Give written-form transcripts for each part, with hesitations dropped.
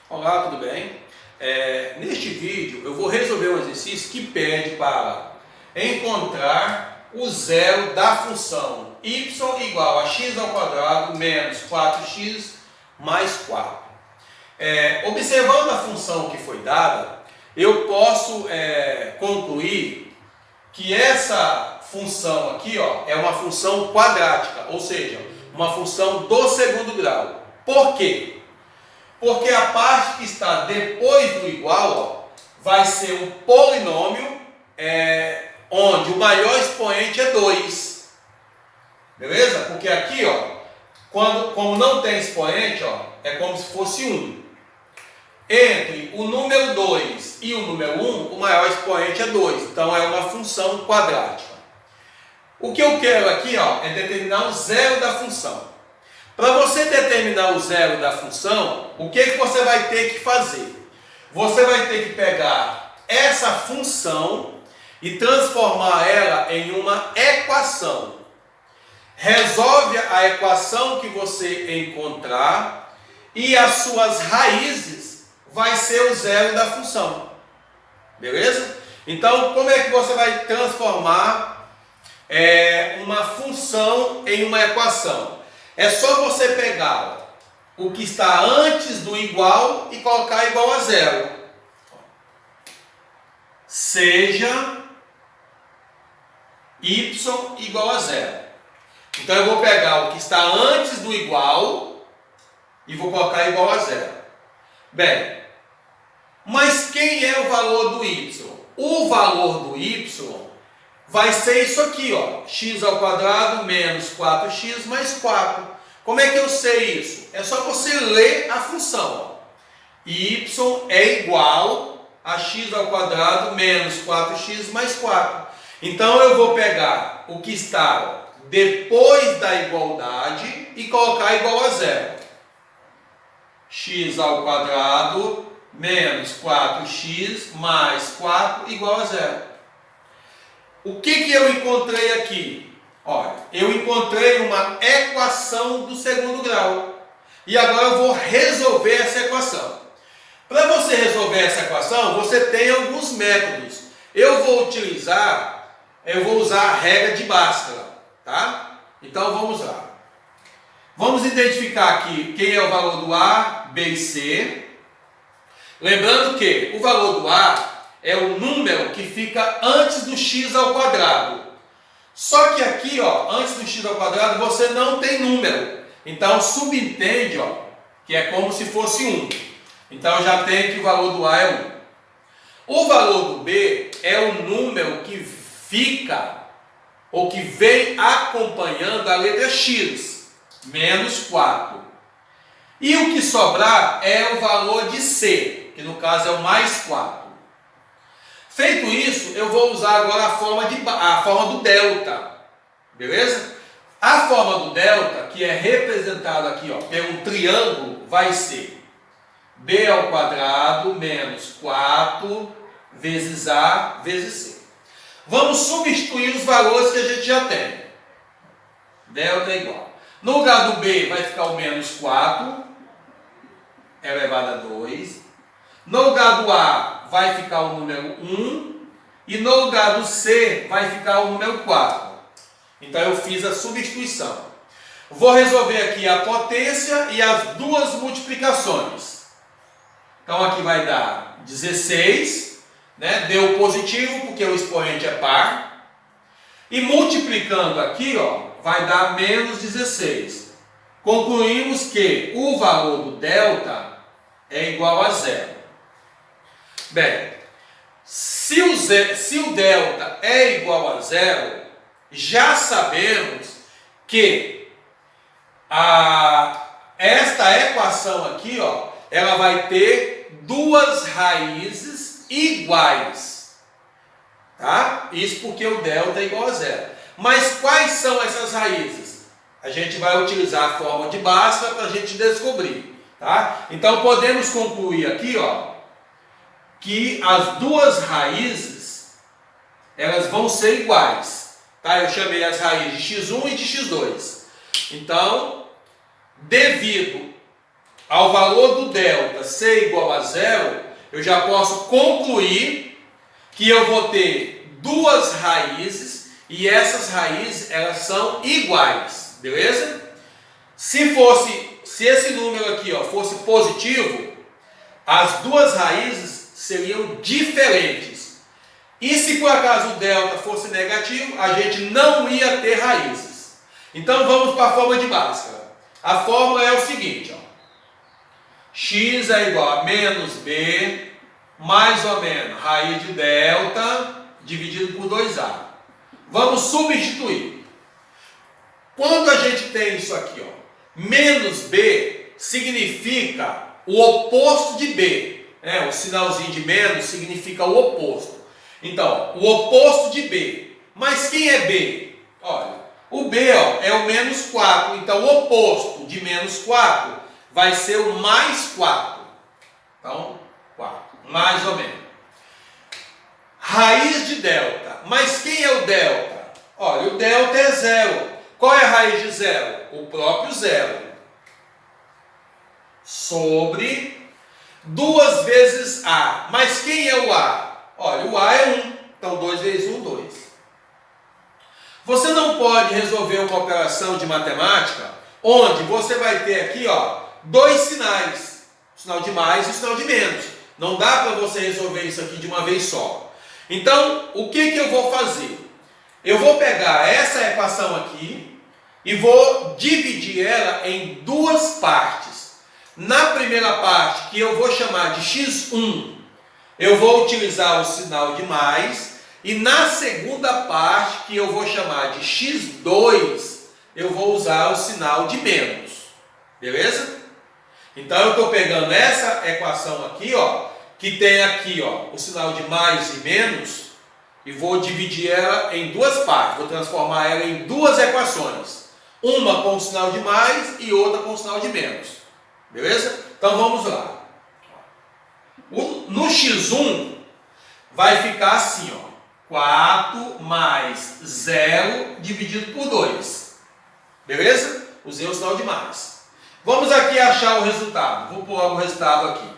Olá, tudo bem? Neste vídeo eu vou resolver um exercício que pede para encontrar o zero da função y igual a x ao quadrado menos 4x mais 4. Observando a função que foi dada, eu posso concluir que essa função aqui é uma função quadrática, ou seja, uma função do segundo grau. Por quê? Porque a parte que está depois do igual vai ser um polinômio onde o maior expoente é 2. Beleza? Porque aqui, como não tem expoente, é como se fosse 1. Entre o número 2 e o número 1, o maior expoente é 2. Então é uma função quadrática. O que eu quero aqui é determinar o zero da função. Para você determinar o zero da função, o que você vai ter que fazer? Você vai ter que pegar essa função e transformar ela em uma equação. Resolve a equação que você encontrar e as suas raízes vai ser o zero da função. Beleza? Então, como é que você vai transformar uma função em uma equação? É só você pegar o que está antes do igual e colocar igual a zero. Seja y igual a zero. Então eu vou pegar o que está antes do igual e vou colocar igual a zero. Bem, mas quem é o valor do y? O valor do y vai ser isso aqui, x ao quadrado menos 4x mais 4. Como é que eu sei isso? É só você ler a função. Y é igual a x ao quadrado menos 4x mais 4. Então eu vou pegar o que está depois da igualdade e colocar igual a zero. X ao quadrado menos 4x mais 4 igual a zero. O que eu encontrei aqui? Olha, eu encontrei uma equação do segundo grau. E agora eu vou resolver essa equação. Para você resolver essa equação, você tem alguns métodos. Eu vou usar a regra de Bhaskara, tá? Então vamos lá. Vamos identificar aqui quem é o valor do A, B e C. Lembrando que o valor do A é o número que fica antes do x ao quadrado. Só que aqui, antes do x ao quadrado, você não tem número. Então, subentende, que é como se fosse 1. Então, já tem que o valor do A é 1. O valor do B é o número que fica, ou que vem acompanhando a letra x, menos 4. E o que sobrar é o valor de C, que no caso é o mais 4. Feito isso, eu vou usar agora a forma do delta, beleza? A forma do delta, que é representada aqui por um triângulo, vai ser b ao quadrado menos 4 vezes a vezes c. Vamos substituir os valores que a gente já tem. Delta é igual. No lugar do b vai ficar o menos 4 elevado a 2. No lugar do a vai ficar o número 1 e no lugar do C vai ficar o número 4. Então eu fiz a substituição. Vou resolver aqui a potência e as duas multiplicações. Então aqui vai dar 16, deu positivo porque o expoente é par. E multiplicando aqui, vai dar menos 16. Concluímos que o valor do delta é igual a zero. Bem, se o delta é igual a zero, já sabemos que esta equação aqui, ela vai ter duas raízes iguais. Tá? Isso porque o delta é igual a zero. Mas quais são essas raízes? A gente vai utilizar a forma de Bhaskara para a gente descobrir. Tá? Então podemos concluir aqui, que as duas raízes, elas vão ser iguais. Tá? Eu chamei as raízes de x1 e de x2. Então, devido ao valor do delta ser igual a zero, eu já posso concluir que eu vou ter duas raízes e essas raízes elas são iguais, beleza? Se esse número aqui fosse positivo, as duas raízes seriam diferentes. E se por acaso o delta fosse negativo, a gente não ia ter raízes. Então vamos para a fórmula de Bhaskara. A fórmula é o seguinte, x é igual a menos b, mais ou menos raiz de delta, dividido por 2a. Vamos substituir. Quando a gente tem isso aqui, menos b significa o oposto de b. O sinalzinho de menos significa o oposto. Então, o oposto de b. Mas quem é b? Olha, o b é o menos 4. Então, o oposto de menos 4 vai ser o mais 4. Então, 4. Mais ou menos. Raiz de delta. Mas quem é o delta? Olha, o delta é zero. Qual é a raiz de zero? O próprio zero. Sobre 2 vezes a. Mas quem é o a? Olha, o a é 1. Então, 2 vezes 1, 2. Você não pode resolver uma operação de matemática onde você vai ter aqui, dois sinais. O sinal de mais e o sinal de menos. Não dá para você resolver isso aqui de uma vez só. Então, o que eu vou fazer? Eu vou pegar essa equação aqui e vou dividir ela em duas partes. Na primeira parte, que eu vou chamar de x1, eu vou utilizar o sinal de mais. E na segunda parte, que eu vou chamar de x2, eu vou usar o sinal de menos. Beleza? Então, eu estou pegando essa equação aqui, que tem aqui o sinal de mais e menos, e vou dividir ela em duas partes. Vou transformar ela em duas equações. Uma com o sinal de mais e outra com o sinal de menos. Beleza? Então vamos lá. No x1 vai ficar assim, 4 mais 0 dividido por 2. Beleza? Usei o sinal de mais. Vamos aqui achar o resultado. Vou pôr o resultado aqui.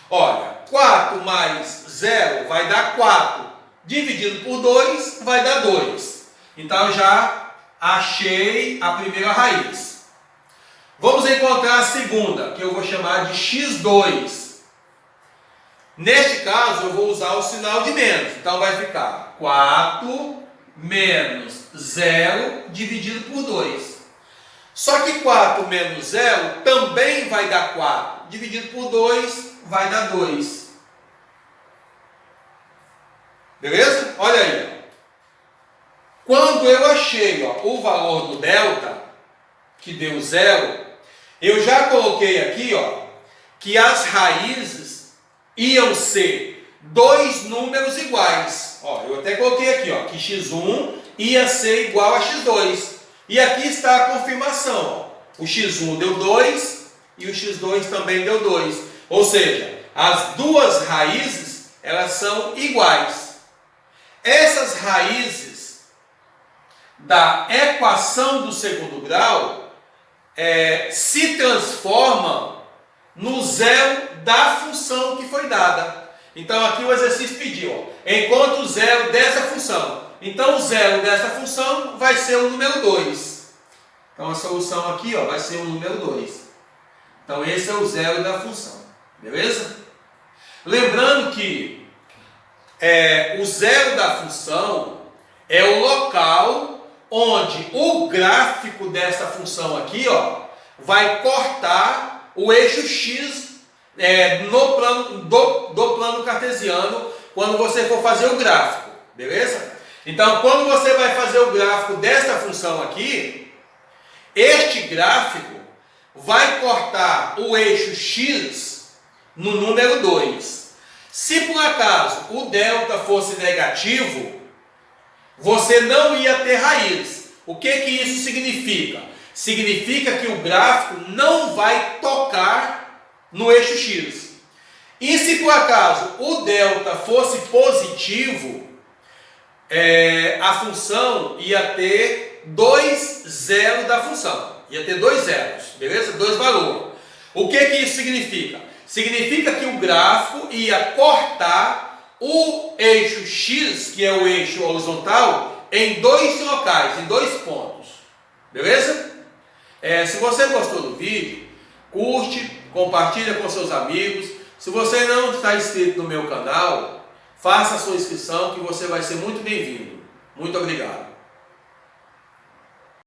Olha, 4 mais 0 vai dar 4. Dividido por 2 vai dar 2. Então eu já achei a primeira raiz. Vamos encontrar a segunda, que eu vou chamar de x2. Neste caso, eu vou usar o sinal de menos. Então vai ficar 4 menos 0 dividido por 2. Só que 4 menos 0 também vai dar 4. Dividido por 2 vai dar 2. Beleza? Olha aí. Quando eu achei o valor do delta, que deu 0, eu já coloquei aqui que as raízes iam ser dois números iguais. Eu até coloquei aqui que x1 ia ser igual a x2. E aqui está a confirmação. O x1 deu 2 e o x2 também deu 2. Ou seja, as duas raízes elas são iguais. Essas raízes da equação do segundo grau se transformam no zero da função que foi dada. Então aqui o exercício pediu, encontre o zero dessa função. Então o zero dessa função vai ser o número 2. Então a solução aqui vai ser o número 2. Então esse é o zero da função. Beleza? Lembrando que o zero da função é o local onde o gráfico dessa função aqui vai cortar o eixo x no plano do plano cartesiano quando você for fazer o gráfico, beleza? Então, quando você vai fazer o gráfico desta função aqui, este gráfico vai cortar o eixo x no número 2. Se por acaso o delta fosse negativo, você não ia ter raiz. O que isso significa? Significa que o gráfico não vai tocar no eixo x. E se por acaso o delta fosse positivo, a função ia ter 2 zeros da função. Ia ter 2 zeros, beleza? 2 valores. O que isso significa? Significa que o gráfico ia cortar o eixo X, que é o eixo horizontal, em dois locais, em dois pontos. Beleza? Se você gostou do vídeo, curte, compartilha com seus amigos. Se você não está inscrito no meu canal, faça a sua inscrição que você vai ser muito bem-vindo. Muito obrigado.